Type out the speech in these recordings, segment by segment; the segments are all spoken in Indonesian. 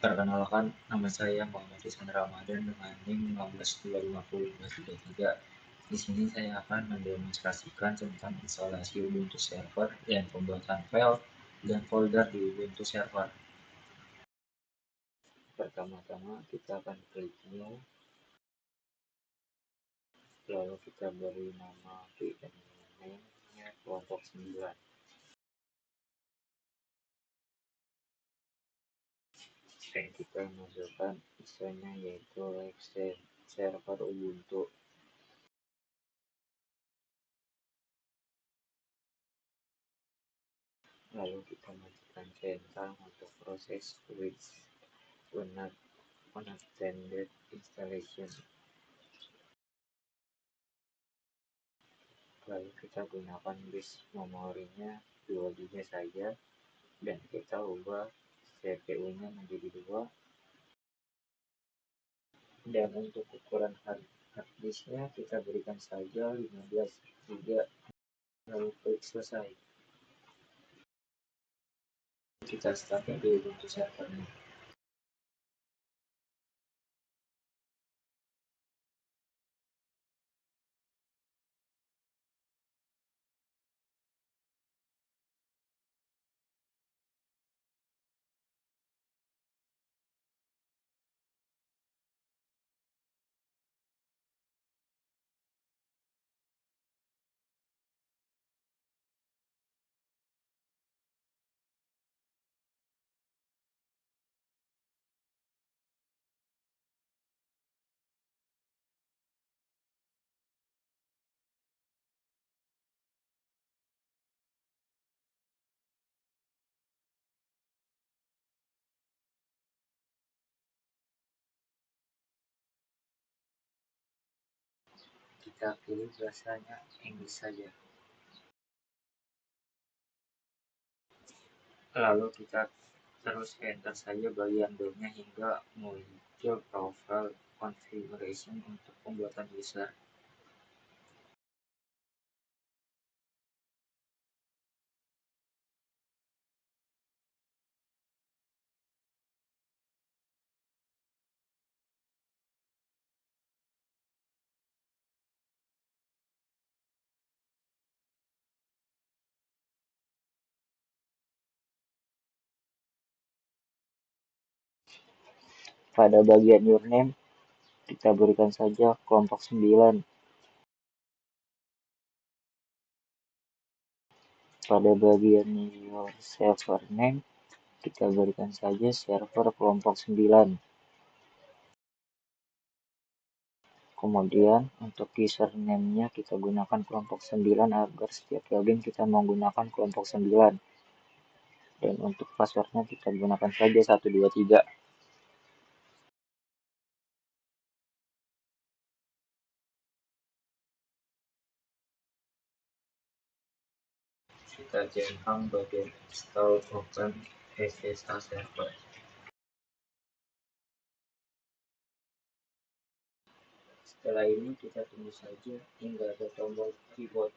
Perkenalkan, nama saya Muhammad Ihsan Ramadan dengan NIM 16250-23. Di sini saya akan mendemonstrasikan tentang instalasi Ubuntu Server dan pembuatan file dan folder di Ubuntu Server. Pertama-tama kita akan klik New, lalu kita beri nama VM-nya kelompok 9. Dan kita masukkan isinya yaitu like server Ubuntu. Lalu kita masukkan centang untuk proses which unattended installation. Lalu kita gunakan disk memorinya 2 GB saja dan kita ubah CPU-nya menjadi 2. Dan untuk ukuran hard disknya kita berikan saja 15 GB. Lalu klik selesai. Kita start di Ubuntu servernya. Kita pilih bahasanya Inggris saja. Lalu kita terus enter saja bagian domain hingga muncul profile configuration untuk pembuatan user. Pada bagian username kita berikan saja kelompok 9. Pada bagian your server name kita berikan saja server kelompok 9. Kemudian untuk username-nya kita gunakan kelompok 9 agar setiap login kita menggunakan kelompok 9. Dan untuk passwordnya kita gunakan saja 123. Kita centang bagian install open SSH server. Setelah ini kita tunggu saja hingga ada tombol keyboard.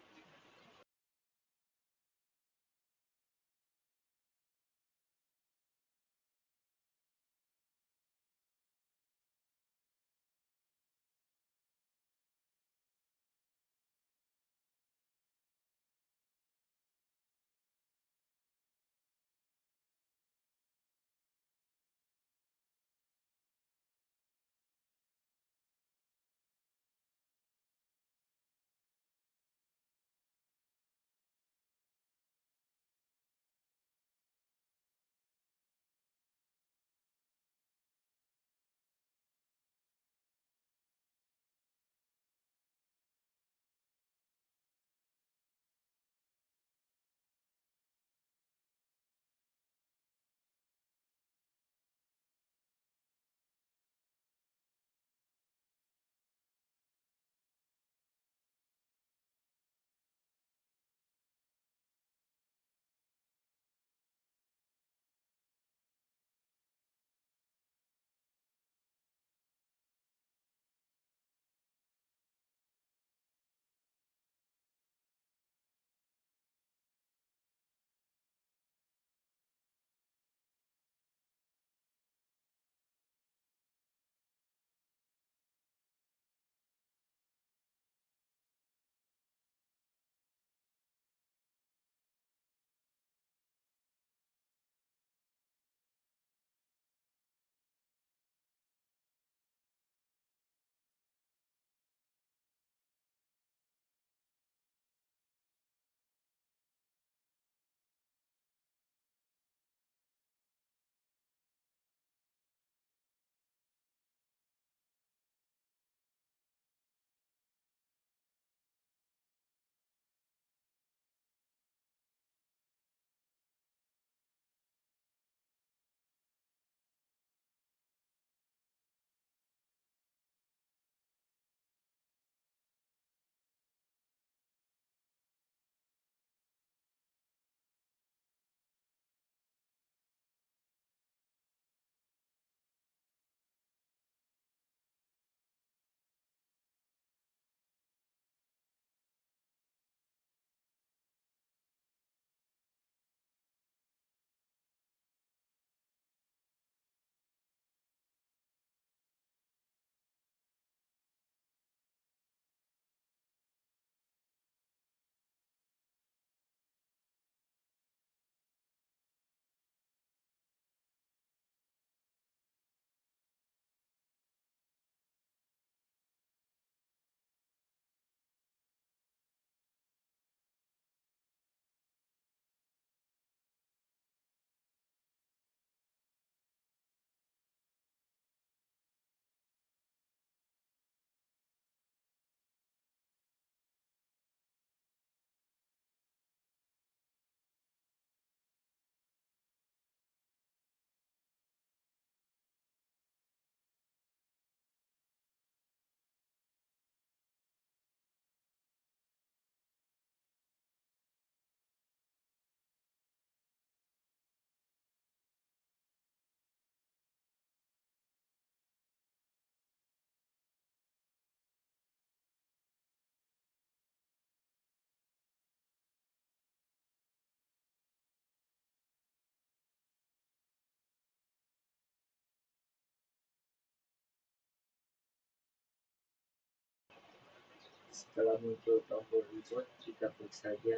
Setelah muncul tombol reboot, kita klik saja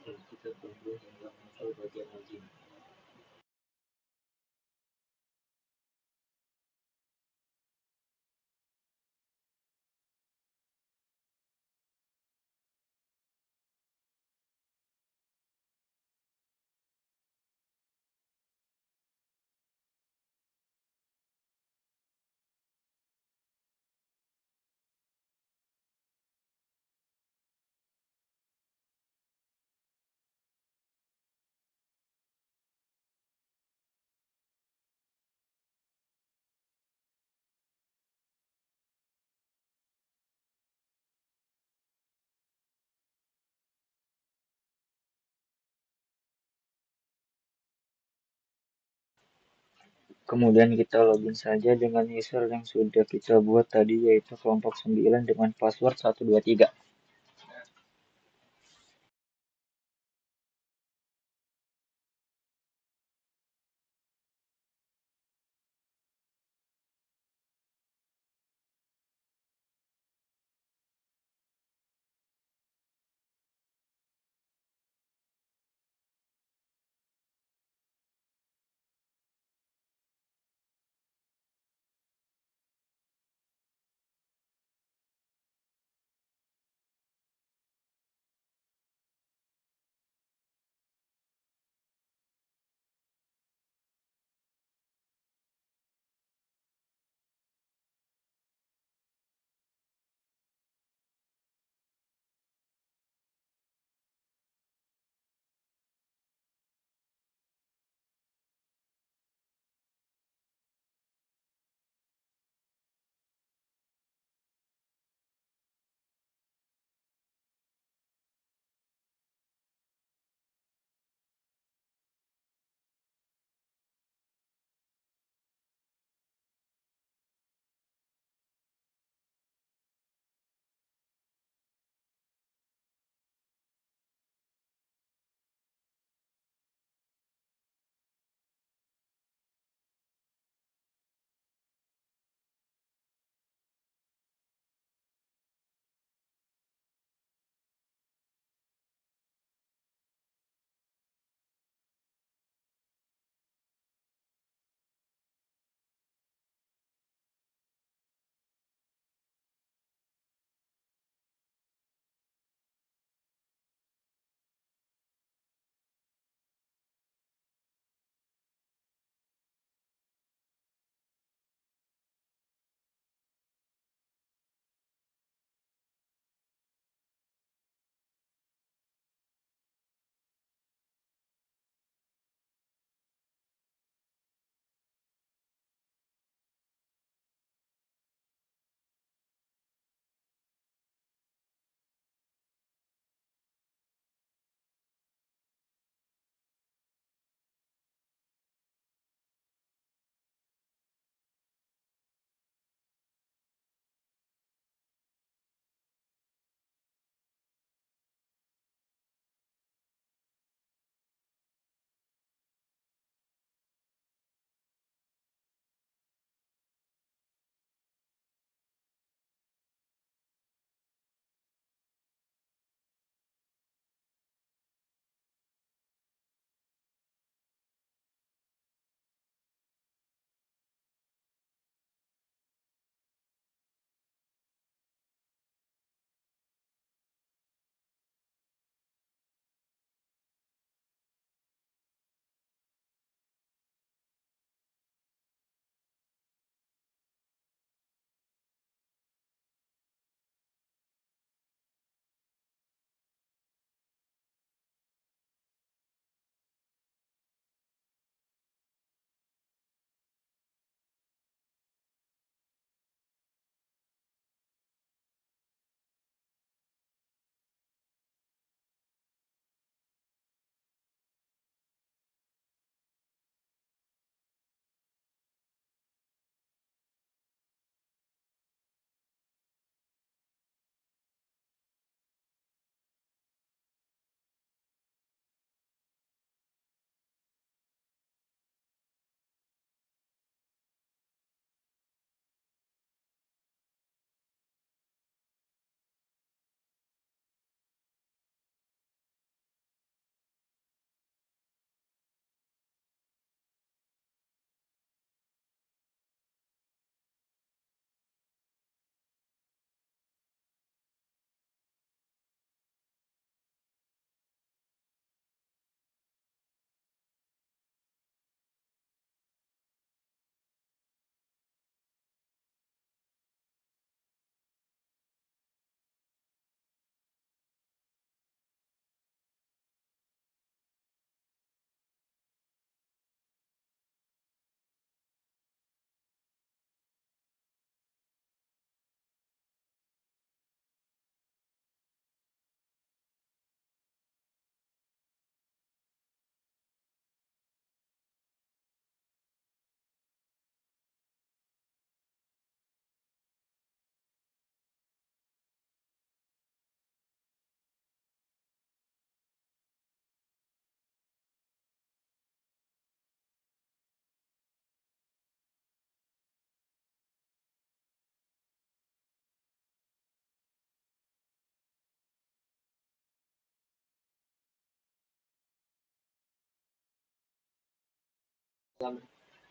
dan kita tunggu hingga muncul bagian login. Kemudian kita login saja dengan user yang sudah kita buat tadi, yaitu kelompok 9 dengan password 123.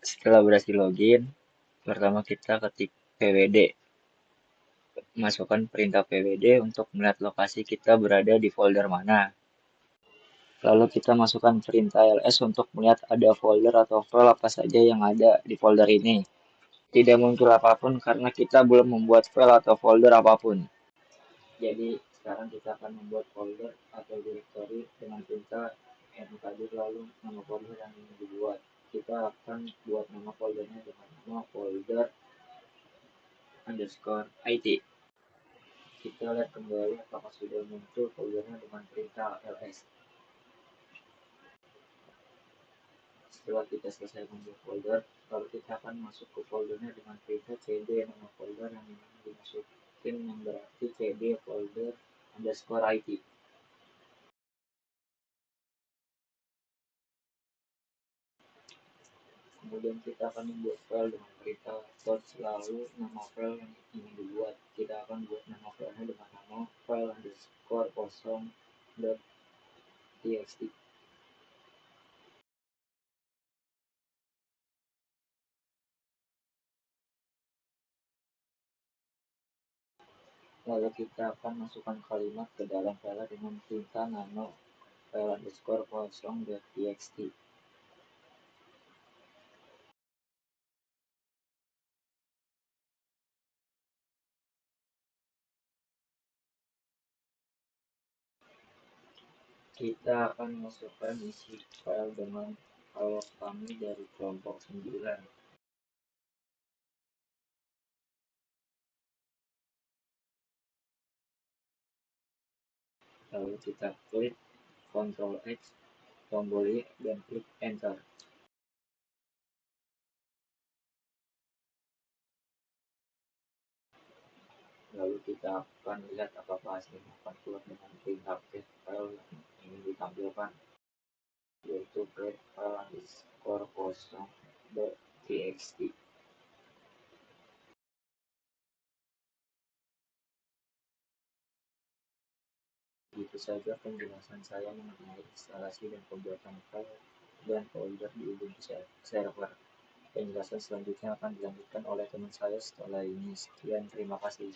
Setelah berhasil login, pertama kita ketik pwd, masukkan perintah pwd untuk melihat lokasi kita berada di folder mana. Lalu kita masukkan perintah ls untuk melihat ada folder atau file apa saja yang ada di folder ini. Tidak muncul apapun karena kita belum membuat file atau folder apapun. Jadi sekarang kita akan membuat folder atau directory dengan perintah mkdir lalu nama folder yang ingin dibuat. Kita akan buat nama foldernya dengan nama folder underscore IT. Kita lihat kembali apakah sudah muncul foldernya dengan perintah ls. Setelah kita selesai membuat folder, lalu kita akan masuk ke foldernya dengan perintah cd nama folder yang ingin dimasukin, yang berarti cd folder underscore IT. Kemudian kita akan membuat file dengan perintah search lalu nama file yang ingin dibuat. Kita akan buat nama filenya dengan nama file underscore kosong.txt. Lalu kita akan masukkan kalimat ke dalam file dengan perintah nano file underscore kosong.txt. Kita akan masukkan isi file dengan kalau kami dari kelompok 9. Lalu kita klik Ctrl X, tombol Y, dan klik Enter. Lalu kita akan lihat apakah hasilnya akan keluar dengan perintah get file yang ingin ditampilkan, yaitu get file underscore kosong.txt. Itu saja penjelasan saya mengenai instalasi dan pembuatan file dan folder di Ubuntu Server. Penjelasan selanjutnya akan dilanjutkan oleh teman saya setelah ini. Sekian, terima kasih.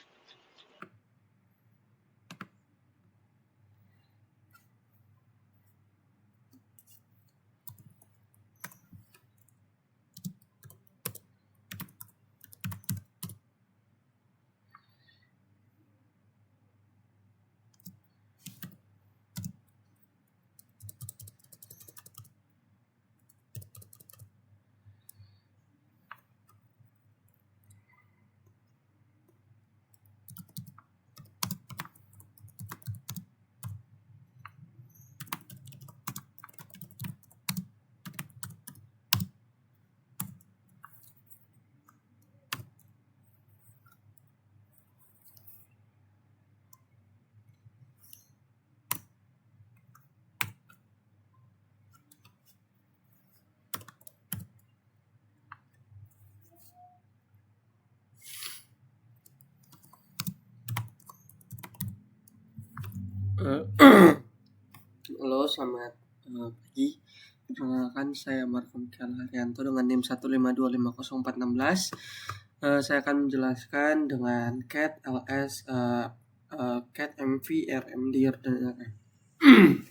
Halo, selamat pagi. Perkenalkan, saya Markom Kian Haryanto dengan NIM 152504016. Saya akan menjelaskan dengan cat ls, cat mv, rmd, dan rm.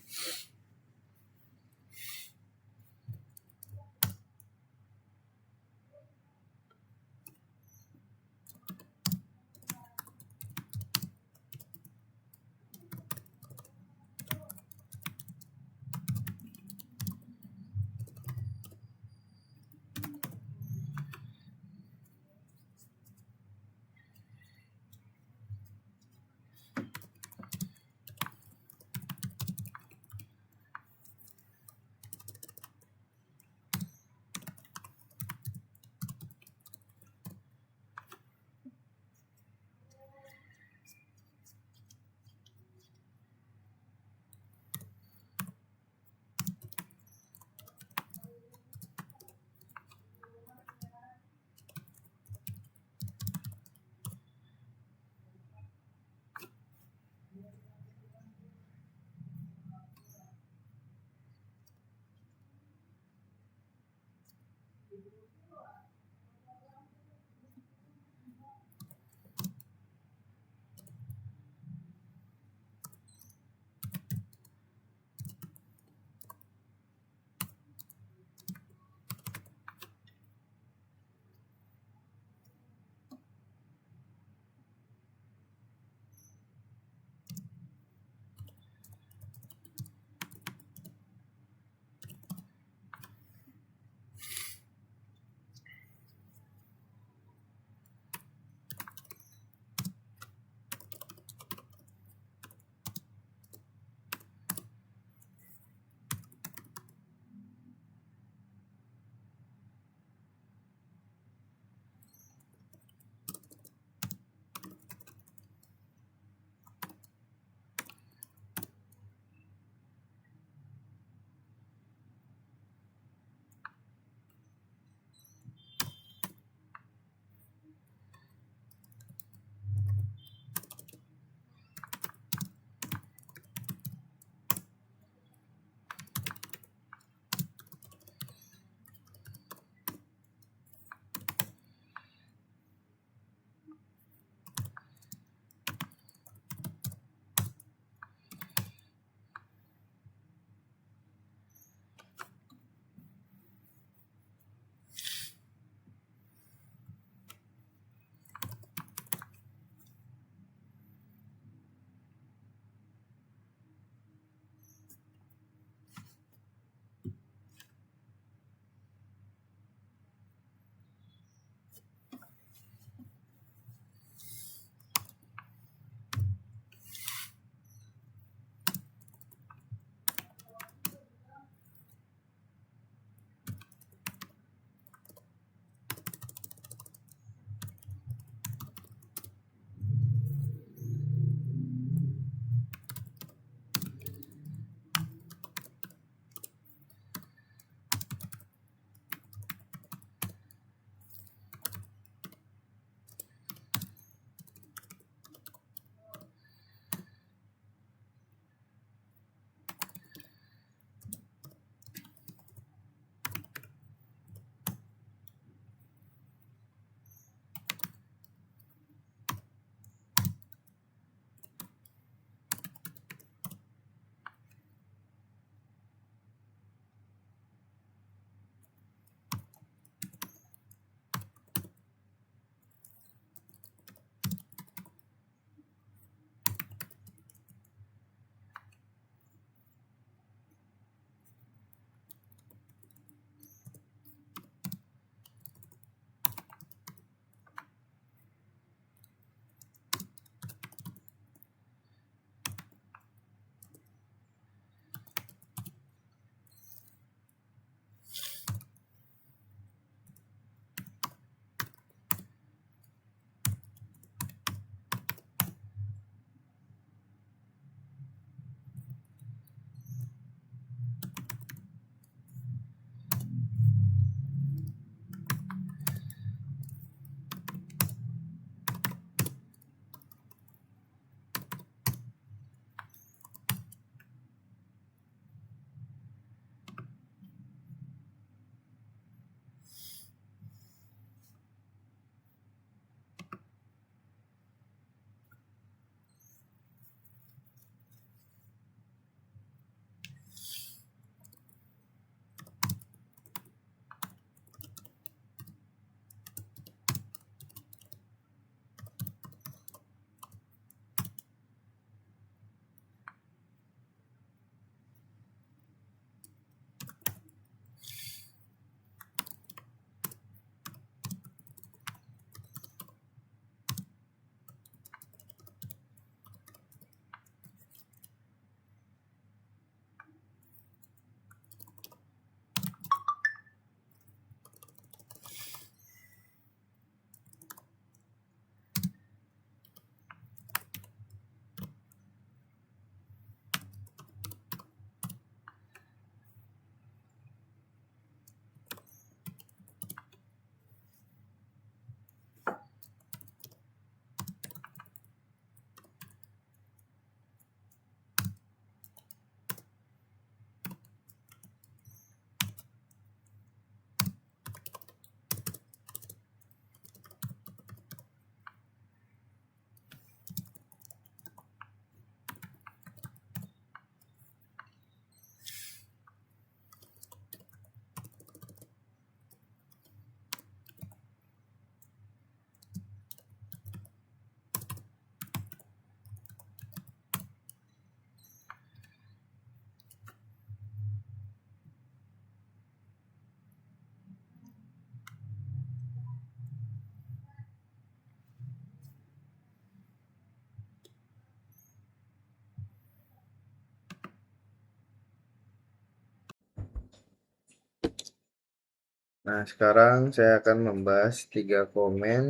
Nah, sekarang saya akan membahas 3 komen.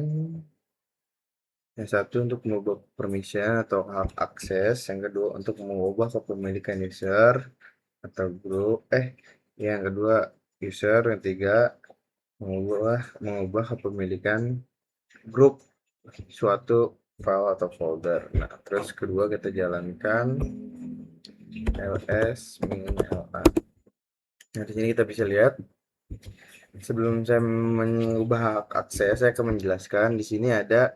Yang satu untuk mengubah permission atau hak akses, yang kedua untuk mengubah kepemilikan user atau grup, yang kedua user, yang ketiga mengubah kepemilikan grup suatu file atau folder. Nah, terus kedua kita jalankan ls -la. Nah, di sini kita bisa lihat sebelum saya mengubah hak akses, saya akan menjelaskan di sini ada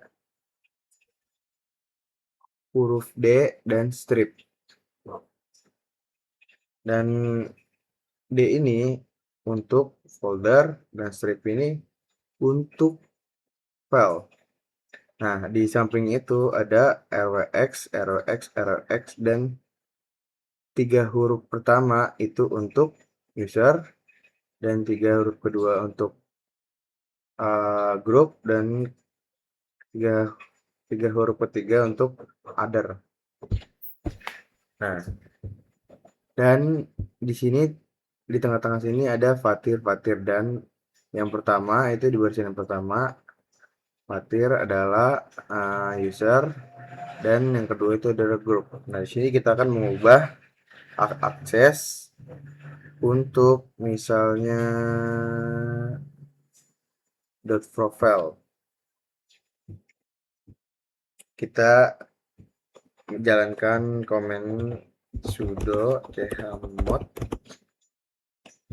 huruf D dan strip. Dan D ini untuk folder dan strip ini untuk file. Nah, di samping itu ada rwx, rwx, rwx, dan 3 huruf pertama itu untuk user, dan 3 huruf kedua untuk group, dan 3 huruf ketiga untuk other. Nah, dan di sini di tengah-tengah sini ada fatir, dan yang pertama itu di baris yang pertama fatir adalah user, dan yang kedua itu adalah group. Nah, di sini kita akan mengubah akses untuk misalnya dot profile. Kita menjalankan komen sudo chmod.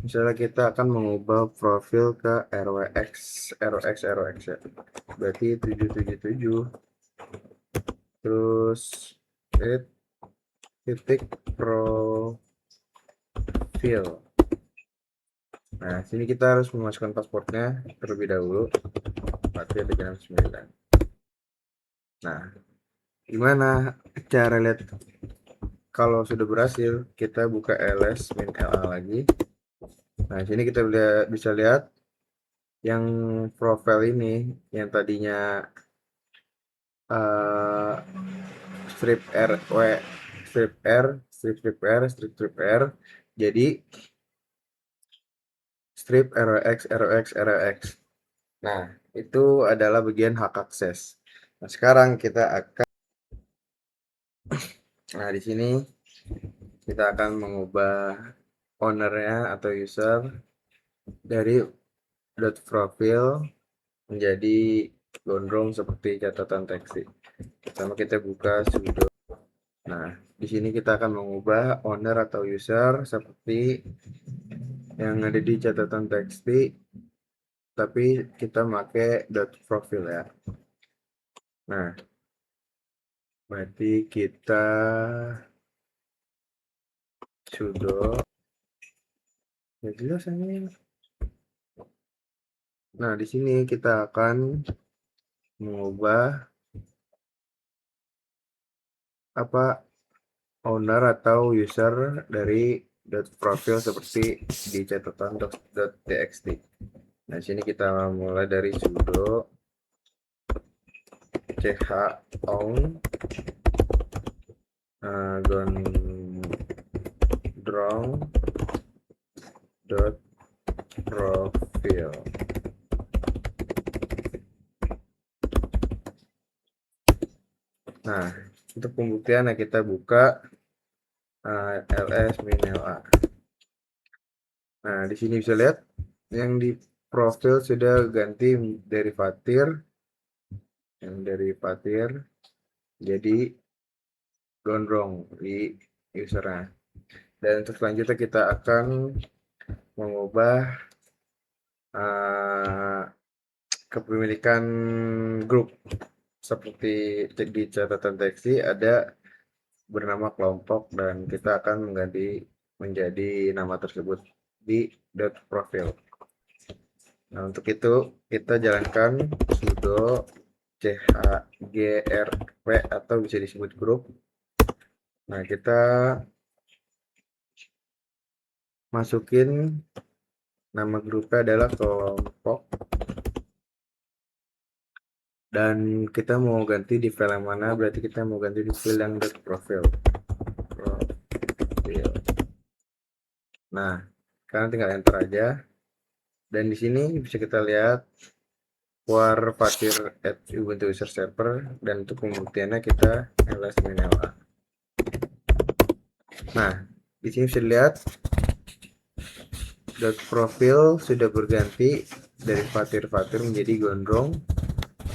Misalnya kita akan mengubah profil ke rwx ya. Berarti 777 terus titik profil. Nah, sini kita harus memasukkan pasportnya terlebih dahulu. Berarti ada jam 9. Nah, gimana cara lihat kalau sudah berhasil? Kita buka ls -la lagi. Nah, sini kita bisa lihat yang profil ini yang tadinya strip r w strip r strip r strip r jadi strip rx rx rx. Nah, itu adalah bagian hak akses. Nah, sekarang kita akan di sini kita akan mengubah ownernya atau user dari dot profile menjadi gondrong seperti catatan teks. Pertama kita buka sudo. Nah, di sini kita akan mengubah owner atau user seperti yang ada di catatan teks, tapi kita pakai dot profile ya. Nah, berarti kita sudo ya jelas ini. Nah, di sini kita akan mengubah owner atau user dari dot profile seperti di catatan .txt. Nah, sini kita mulai dari sudo chown gondrong dot profile. Nah, untuk pembuktian kita buka ls -la. Nah, di sini bisa lihat yang di profil sudah ganti dari fatir, jadi gondrong di usernya. Dan untuk selanjutnya kita akan mengubah kepemilikan grup seperti di catatan teks ada bernama kelompok, dan kita akan mengganti menjadi nama tersebut di dot profile. Nah, untuk itu kita jalankan sudo chgrp atau bisa disebut grup. Nah, kita masukin nama grupnya adalah kelompok, dan kita mau ganti di file yang mana, berarti kita mau ganti di file yang dot profile. Nah, sekarang tinggal enter aja. Dan di sini bisa kita lihat war fatir at Ubuntu user server, dan untuk pembuktiannya kita ls-la. Nah, di sini bisa dilihat profil sudah berganti dari fatir menjadi gondrong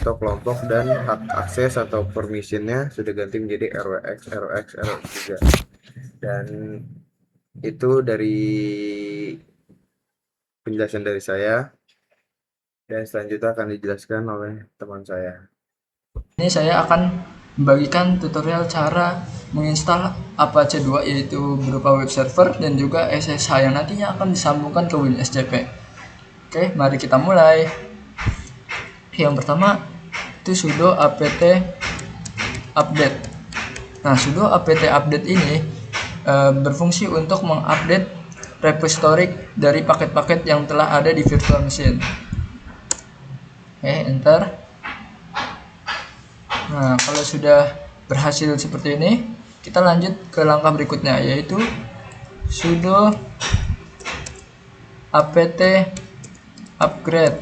atau kelompok, dan hak akses atau permissionnya sudah ganti menjadi rwx juga. Dan itu dari penjelasan dari saya, dan selanjutnya akan dijelaskan oleh teman saya. Ini saya akan membagikan tutorial cara menginstal Apache 2, yaitu berupa web server dan juga SSH yang nantinya akan disambungkan ke WinSCP. Oke, mari kita mulai. Yang pertama itu sudo apt update. Nah, sudo apt update ini berfungsi untuk mengupdate repository dari paket-paket yang telah ada di virtual machine. Oke, enter. Nah, kalau sudah berhasil seperti ini, kita lanjut ke langkah berikutnya, yaitu sudo apt upgrade.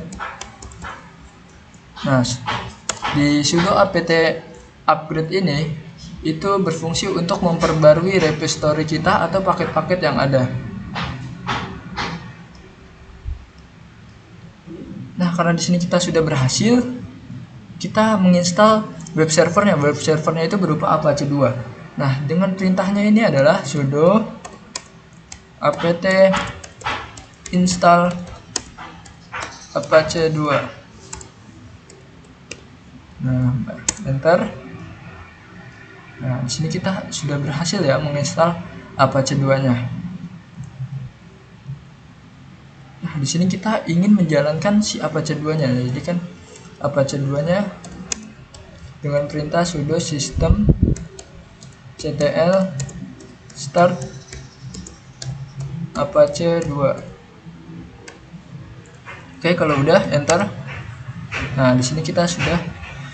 Nah, di sudo apt upgrade ini itu berfungsi untuk memperbarui repository kita atau paket-paket yang ada. Nah, karena di sini kita sudah berhasil, kita menginstal web servernya. Web servernya itu berupa Apache 2. Nah, dengan perintahnya ini adalah sudo apt install Apache 2. Nah, enter. Nah, di sini kita sudah berhasil ya menginstal Apache 2-nya. Nah, di sini kita ingin menjalankan si Apache 2-nya. Jadi kan Apache 2-nya dengan perintah sudo system ctl start Apache 2. Oke, kalau udah enter. Nah, di sini kita sudah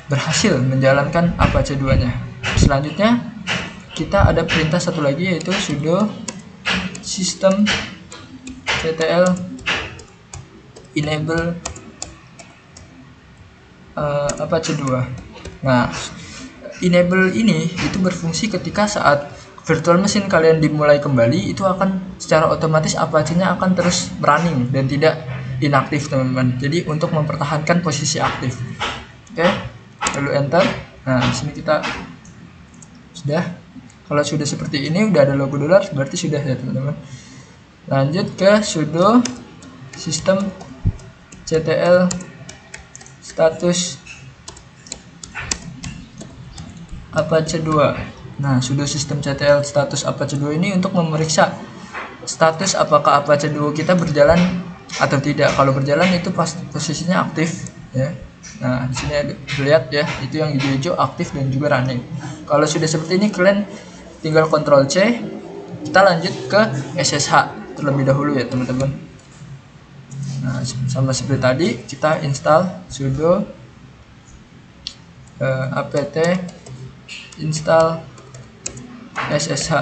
berhasil menjalankan Apache 2-nya. Selanjutnya kita ada perintah satu lagi, yaitu sudo system ctl enable Apache 2. Nah, enable ini itu berfungsi ketika saat virtual machine kalian dimulai kembali, itu akan secara otomatis Apache-nya akan terus running dan tidak inaktif, teman-teman. Jadi untuk mempertahankan posisi aktif. Oke, lalu enter. Nah, di sini kita sudah. Kalau sudah seperti ini, udah ada logo dolar, berarti sudah ya, teman-teman. Lanjut ke sudo system ctl status Apache 2. Nah, sudo system ctl status Apache 2 ini untuk memeriksa status apakah Apache 2 kita berjalan atau tidak. Kalau berjalan itu posisinya aktif ya. Nah, di sini lihat ya, itu yang hijau-hijau aktif dan juga running. Kalau sudah seperti ini, kalian tinggal Ctrl C. Kita lanjut ke SSH terlebih dahulu ya, teman-teman. Nah, sama seperti tadi, kita install sudo apt install SSH.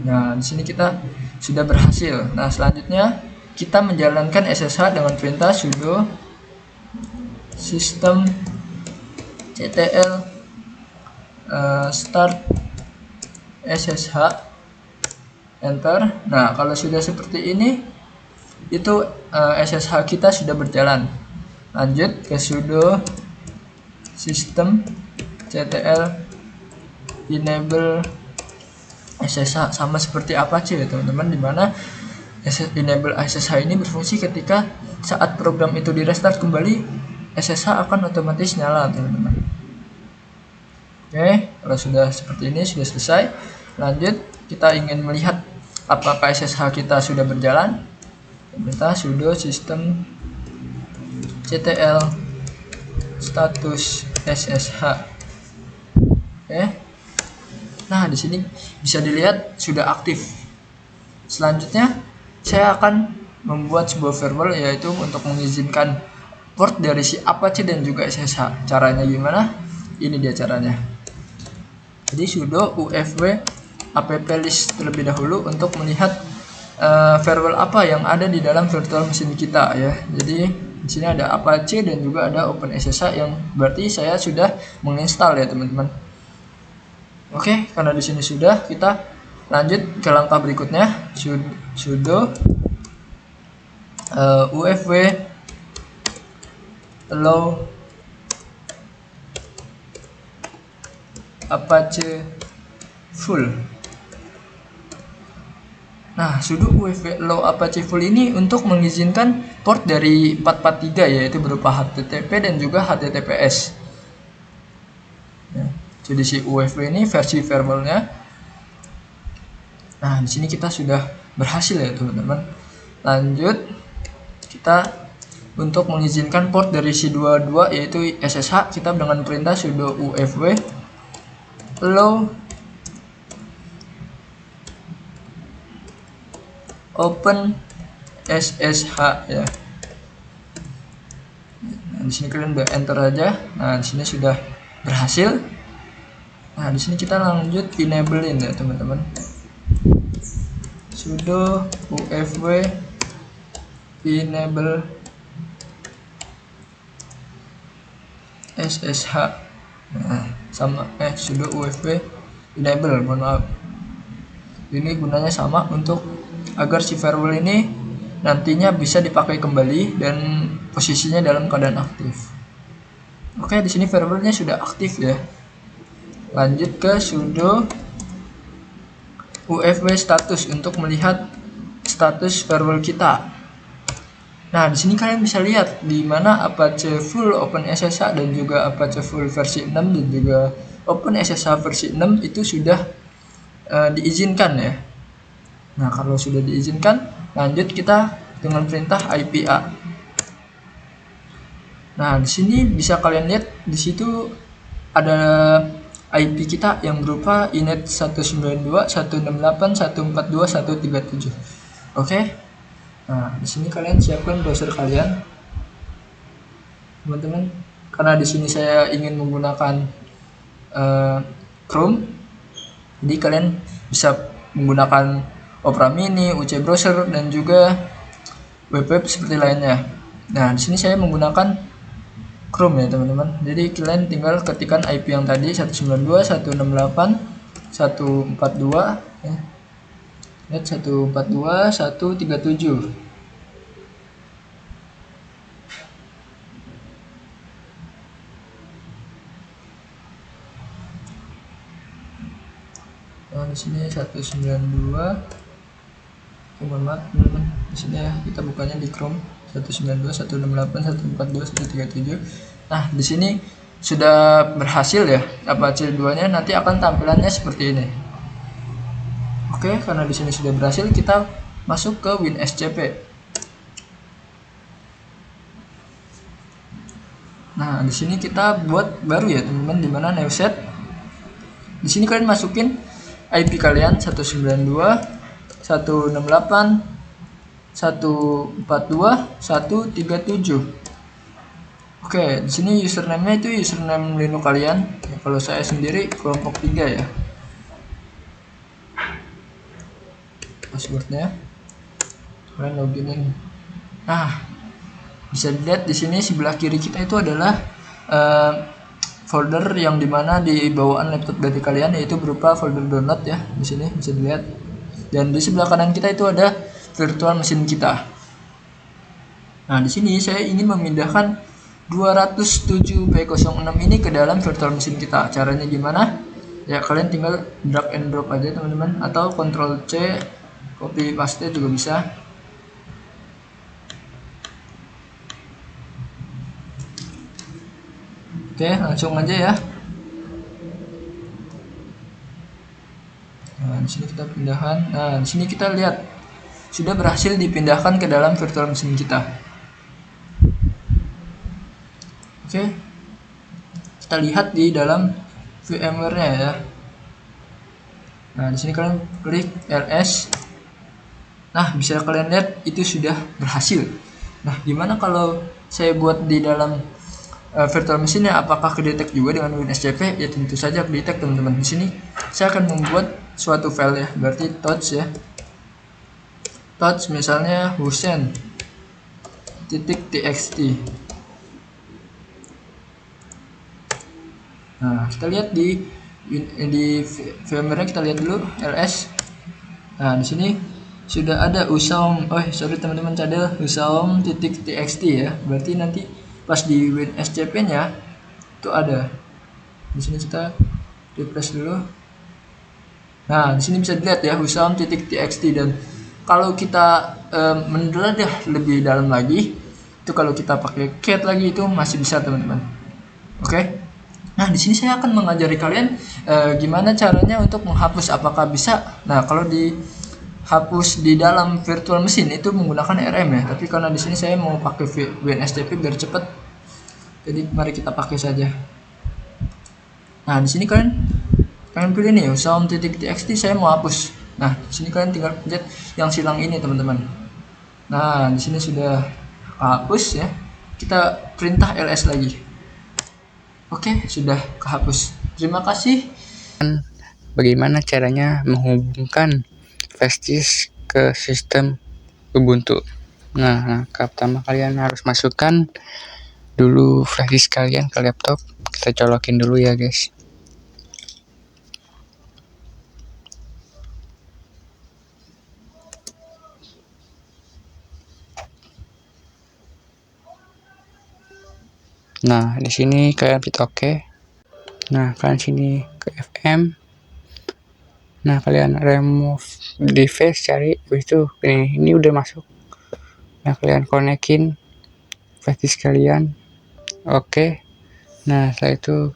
Nah, di sini kita sudah berhasil. Nah, selanjutnya kita menjalankan SSH dengan perintah sudo system ctl start SSH, enter. Nah, kalau sudah seperti ini, itu SSH kita sudah berjalan. Lanjut ke sudo system ctl enable SSH, sama seperti Apache ya, teman-teman, dimana enable SSH ini berfungsi ketika saat program itu di restart kembali, SSH akan otomatis nyala, teman-teman. Oke, kalau sudah seperti ini, sudah selesai. Lanjut, kita ingin melihat apakah SSH kita sudah berjalan. Kita sudo system ctl status SSH. Oke. Nah, di sini bisa dilihat sudah aktif. Selanjutnya, saya akan membuat sebuah firewall, yaitu untuk mengizinkan port dari si Apache dan juga SSH. Caranya gimana? Ini dia caranya. Jadi sudo ufv app list terlebih dahulu untuk melihat firewall apa yang ada di dalam virtual machine kita ya. Jadi di sini ada Apache dan juga ada OpenSSH yang berarti saya sudah menginstal ya teman-teman. Oke, karena di sini sudah, kita lanjut ke langkah berikutnya. Sudo UFW allow Apache full. Nah, sudo UFW allow Apache full ini untuk mengizinkan port dari 443 yaitu berupa HTTP dan juga HTTPS. Ya, jadi si UFW ini versi firewallnya. Nah, di sini kita sudah berhasil ya teman-teman. Lanjut, kita untuk mengizinkan port dari si 22 yaitu SSH, kita dengan perintah sudo UFW allow open SSH ya. Nah, di sini kalian udah enter aja. Nah, di sini sudah berhasil. Nah, di sini kita lanjut enablein ya teman-teman. Sudo UFW enable SSH. Nah, sama sudo UFW enable, mohon maaf. Ini gunanya sama untuk agar si firewall ini nantinya bisa dipakai kembali dan posisinya dalam keadaan aktif. Oke, di sini firewallnya sudah aktif ya. Lanjut ke sudo UFW status untuk melihat status firewall kita. Nah, di sini kalian bisa lihat di mana Apache full OpenSSH dan juga Apache full versi 6 dan juga OpenSSH versi 6 itu sudah diizinkan ya. Nah, kalau sudah diizinkan, lanjut kita dengan perintah IPA. Nah, di sini bisa kalian lihat di situ ada IP kita yang berupa inet 192.168.142.137. Oke. Nah, di sini kalian siapkan browser kalian, teman-teman. Karena di sini saya ingin menggunakan Chrome, jadi kalian bisa menggunakan Opera Mini, UC Browser dan juga web seperti lainnya. Nah, di sini saya menggunakan Chrome ya teman-teman. Jadi kalian tinggal ketikkan IP yang tadi 192.168.142 ya. Net 142.137. Nah, di sini 192. Mohon maaf teman-teman. Di sini ya kita bukanya di Chrome 192.168.142.137. Nah, di sini sudah berhasil ya. Apache 2-nya nanti akan tampilannya seperti ini. Oke, karena di sini sudah berhasil, kita masuk ke WinSCP. Nah, di sini kita buat baru ya teman-teman, di mana new set. Di sini kalian masukin IP kalian 192.168.142.137. Oke, di sini username-nya itu username Linux kalian. Ya, kalau saya sendiri kelompok 3 ya. Passwordnya kalian login in. Nah, bisa dilihat di sini sebelah kiri kita itu adalah folder yang dimana di bawaan laptop dari kalian, yaitu berupa folder download ya. Di sini bisa dilihat. Dan di sebelah kanan kita itu ada virtual machine kita. Nah, di sini saya ingin memindahkan 207p06 ini ke dalam virtual machine kita. Caranya gimana? Ya, kalian tinggal drag and drop aja teman-teman, atau Ctrl C copy paste juga bisa. Oke, langsung aja ya. Nah, di sini kita pindahkan. Nah, di sini kita lihat sudah berhasil dipindahkan ke dalam virtual machine kita. Oke, kita lihat di dalam VMware-nya ya. Nah, di sini kalian klik ls. Nah, bisa kalian lihat itu sudah berhasil. Nah, gimana kalau saya buat di dalam virtual machine-nya, apakah kedetek juga dengan WinSCP? Ya, tentu saja kedetek teman-teman. Di sini saya akan membuat suatu file ya, berarti touch ya. touch misalnya Husen .txt. Nah, kita lihat di VMware kita lihat dulu ls. Nah, di sini sudah ada usaum, teman-teman, ada usaum.txt ya. Berarti nanti pas di WinSCP-nya itu ada. Di sini kita refresh dulu. Nah, di sini bisa dilihat ya usaum.txt, dan kalau kita mendadah lebih dalam lagi, itu kalau kita pakai cat lagi itu masih bisa, teman-teman. Oke. Nah, di sini saya akan mengajari kalian gimana caranya untuk menghapus, apakah bisa. Nah, kalau dihapus di dalam virtual machine itu menggunakan RM ya, tapi karena di sini saya mau pakai WinSCP biar cepat, jadi mari kita pakai saja. Nah, di sini kalian pilih nih usaum.txt, saya mau hapus. Nah, di sini kalian tinggal pencet yang silang ini, teman-teman. Nah, di sini sudah hapus ya. Kita perintah ls lagi. Oke, sudah kehapus. Terima kasih. Bagaimana caranya menghubungkan flash disk ke sistem Ubuntu? Nah, pertama kalian harus masukkan dulu flash disk kalian ke laptop. Kita colokin dulu ya, guys. Nah, di sini kalian klik OK. Nah, kalian sini ke FM. Nah, kalian remove device, cari itu ini udah masuk. Nah, kalian konekin flash disk kalian. Oke. Nah, setelah itu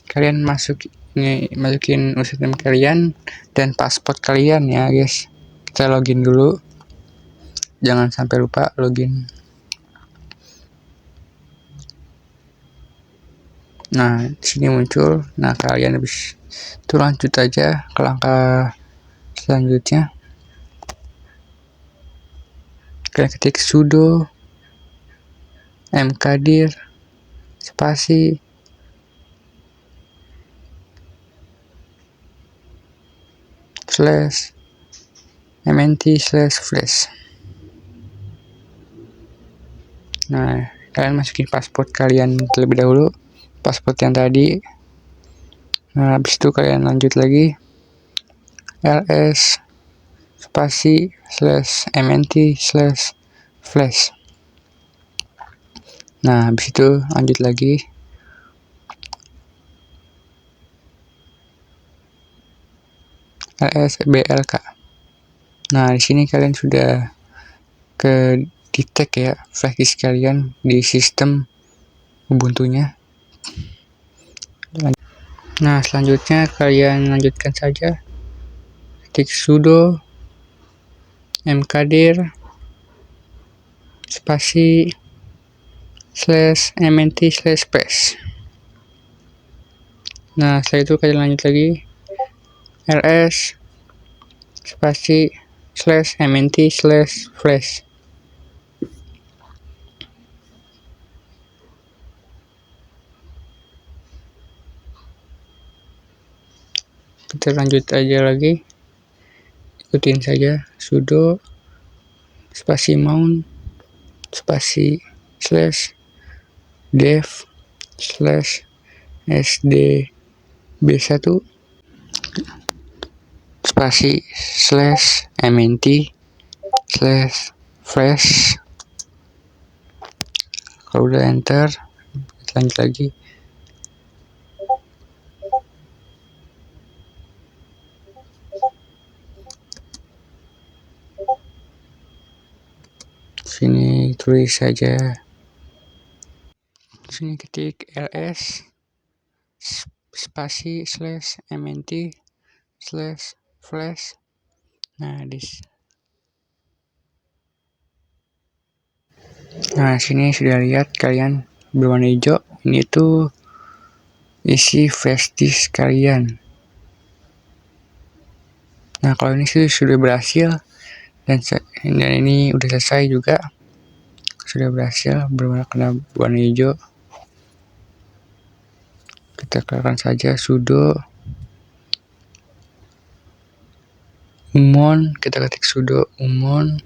kalian masukin username kalian dan password kalian ya, guys. Kita login dulu. Jangan sampai lupa login. Nah, di sini muncul. Nah, kalian habis itu lanjut aja ke langkah selanjutnya. Kalian ketik sudo mkdir spasi /mnt/flash. Nah, kalian masukin password kalian terlebih dahulu, password yang tadi. Nah, habis itu kalian lanjut lagi ls spasi /mnt/flash. Nah, habis itu lanjut lagi ls-blk. Nah, di sini kalian sudah ke detect ya flash disk kalian di sistem Ubuntu-nya. Nah, selanjutnya kalian lanjutkan saja. Ketik sudo mkdir spasi /mnt/flash. Nah, setelah itu kalian lanjut lagi ls spasi /mnt/flash. Kita lanjut aja lagi, ikutin saja sudo spasi mount spasi /dev/sdb1 spasi /mnt/flash. Kalau udah enter, lanjut lagi. Sini tulis saja. Sini ketik ls spasi /mnt/flash. Nah, sini sudah lihat kalian berwarna hijau. Ini tuh isi flash disk kalian. Nah, kalau ini sih sudah berhasil, dan ini udah selesai juga, sudah berhasil berwarna hijau. Kita keluarkan saja sudo umon, kita ketik sudo umon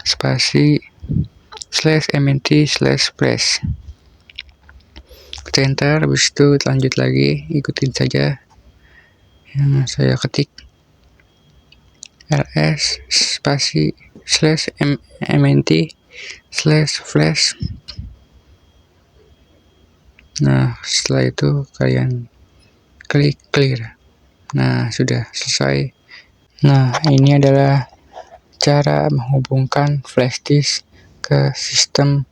spasi /mnt/flash. Kita enter, habis itu kita lanjut lagi, ikutin saja yang saya ketik, ls spasi /mnt/flash. Nah, setelah itu kalian klik clear. Nah, sudah selesai. Nah, ini adalah cara menghubungkan flash disk ke sistem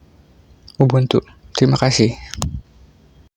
Ubuntu. Terima kasih.